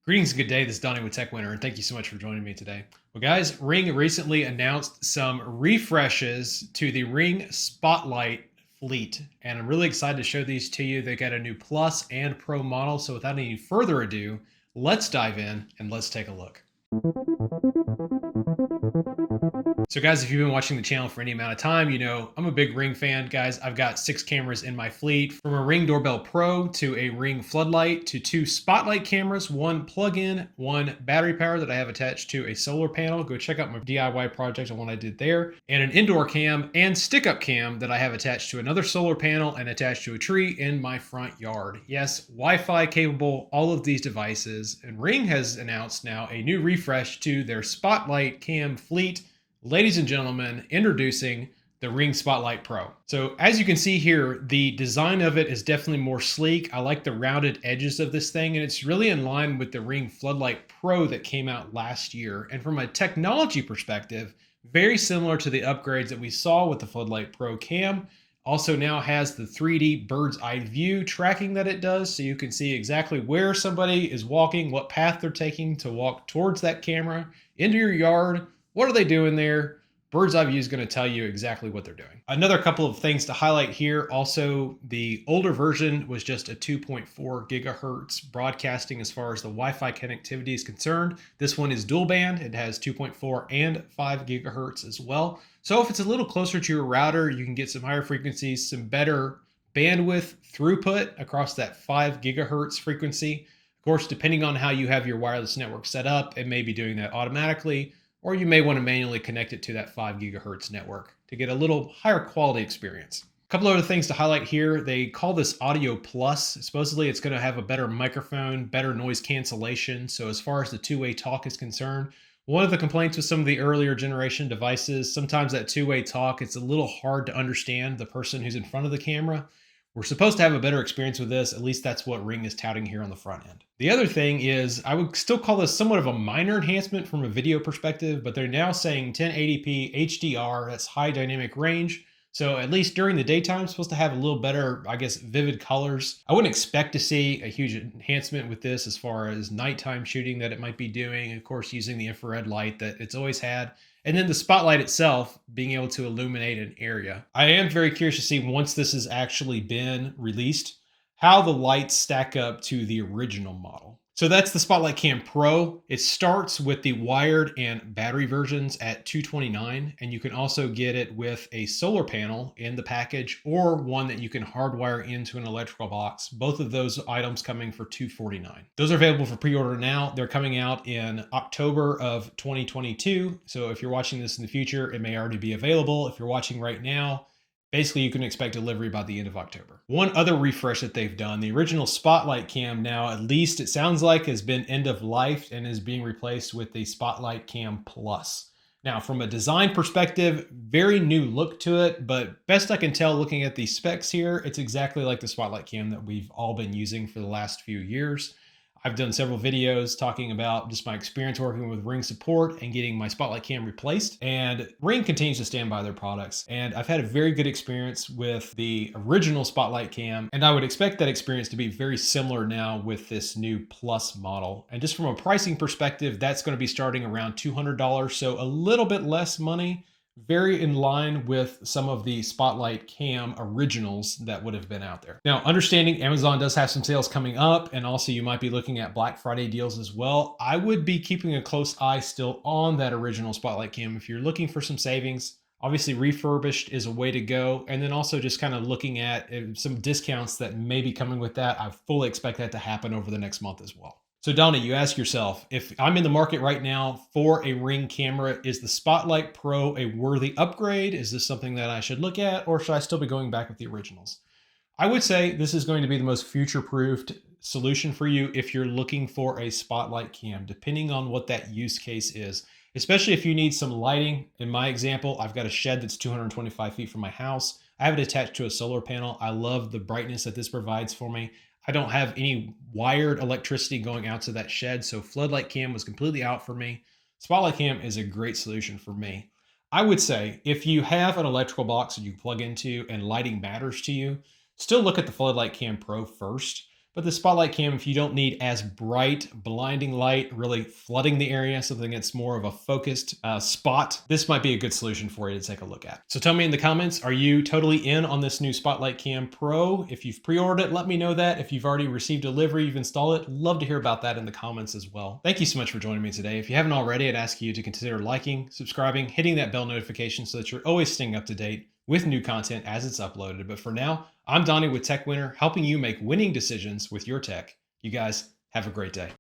Greetings and good day. This is Donnie with TechWinner, and thank you so much for joining me today. Well, guys, Ring recently announced some refreshes to the Ring Spotlight fleet, and I'm really excited to show these to you. They got a new Plus and Pro model, so without any further ado, let's dive in and let's take a look. So guys, if you've been watching the channel for any amount of time, you know I'm a big Ring fan. Guys, I've got 6 cameras in my fleet, from a Ring Doorbell Pro to a Ring Floodlight to 2 Spotlight cameras, 1 plug-in, 1 battery power that I have attached to a solar panel. Go check out my DIY project on what I did there. And an indoor cam and stick-up cam that I have attached to another solar panel and attached to a tree in my front yard. Yes, Wi-Fi capable, all of these devices. And Ring has announced now a new refresh to their Spotlight cam fleet. Ladies and gentlemen, introducing the Ring Spotlight Pro. So as you can see here, the design of it is definitely more sleek. I like the rounded edges of this thing, and it's really in line with the Ring Floodlight Pro that came out last year. And from a technology perspective, very similar to the upgrades that we saw with the Floodlight Pro cam. Also now has the 3D bird's eye view tracking that it does, so you can see exactly where somebody is walking, what path they're taking to walk towards that camera, into your yard. What are they doing there? Bird's eye view is going to tell you exactly what they're doing. Another couple of things to highlight here. Also, the older version was just a 2.4 gigahertz broadcasting as far as the Wi-Fi connectivity is concerned. This one is dual band. It has 2.4 and 5 gigahertz as well. So if it's a little closer to your router, you can get some higher frequencies, some better bandwidth throughput across that 5 gigahertz frequency. Of course, depending on how you have your wireless network set up, it may be doing that automatically, or you may want to manually connect it to that 5 gigahertz network to get a little higher quality experience. A couple other things to highlight here. They call this Audio Plus. Supposedly it's going to have a better microphone, better noise cancellation. So as far as the two-way talk is concerned, one of the complaints with some of the earlier generation devices, sometimes that two-way talk, it's a little hard to understand the person who's in front of the camera. We're supposed to have a better experience with this. At least that's what Ring is touting here on the front end. The other thing is, I would still call this somewhat of a minor enhancement from a video perspective, but they're now saying 1080p HDR, that's high dynamic range. So at least during the daytime, it's supposed to have a little better, I guess, vivid colors. I wouldn't expect to see a huge enhancement with this as far as nighttime shooting that it might be doing. Of course, using the infrared light that it's always had. And then the spotlight itself being able to illuminate an area. I am very curious to see, once this has actually been released, how the lights stack up to the original model. So that's the Spotlight Cam Pro. It starts with the wired and battery versions at $229, and you can also get it with a solar panel in the package, or one that you can hardwire into an electrical box. Both of those items coming for $249. Those are available for pre-order now. They're coming out in October of 2022. So if you're watching this in the future, it may already be available. If you're watching right now, basically, you can expect delivery by the end of October. One other refresh that they've done, the original Spotlight Cam now, at least it sounds like, has been end of life and is being replaced with the Spotlight Cam Plus. Now, from a design perspective, very new look to it, but best I can tell looking at the specs here, it's exactly like the Spotlight Cam that we've all been using for the last few years. I've done several videos talking about just my experience working with Ring support and getting my Spotlight Cam replaced. And Ring continues to stand by their products. And I've had a very good experience with the original Spotlight Cam. And I would expect that experience to be very similar now with this new Plus model. And just from a pricing perspective, that's going to be starting around $200. So a little bit less money. Very in line with some of the Spotlight Cam originals that would have been out there. Now, understanding Amazon does have some sales coming up, and also you might be looking at Black Friday deals as well. I would be keeping a close eye still on that original Spotlight Cam if you're looking for some savings. Obviously, refurbished is a way to go. And then also just kind of looking at some discounts that may be coming with that. I fully expect that to happen over the next month as well. So Donnie, you ask yourself, if I'm in the market right now for a Ring camera, is the Spotlight Pro a worthy upgrade? Is this something that I should look at, or should I still be going back with the originals? I would say this is going to be the most future-proofed solution for you if you're looking for a Spotlight cam, depending on what that use case is. Especially if you need some lighting. In my example, I've got a shed that's 225 feet from my house. I have it attached to a solar panel. I love the brightness that this provides for me. I don't have any wired electricity going out to that shed, so Floodlight Cam was completely out for me. Spotlight Cam is a great solution for me. I would say if you have an electrical box that you plug into and lighting matters to you, still look at the Floodlight Cam Pro first, But the spotlight cam, if you don't need as bright, blinding light, really flooding the area, something that's more of a focused spot, this might be a good solution for you to take a look at. So tell me in the comments, are you totally in on this new Spotlight Cam Pro? If you've pre-ordered it, let me know that. If you've already received delivery, you've installed it, love to hear about that in the comments as well. Thank you so much for joining me today. If you haven't already, I'd ask you to consider liking, subscribing, hitting that bell notification so that you're always staying up to date with new content as it's uploaded. But for now, I'm Donnie with TechWinner, helping you make winning decisions with your tech. You guys have a great day.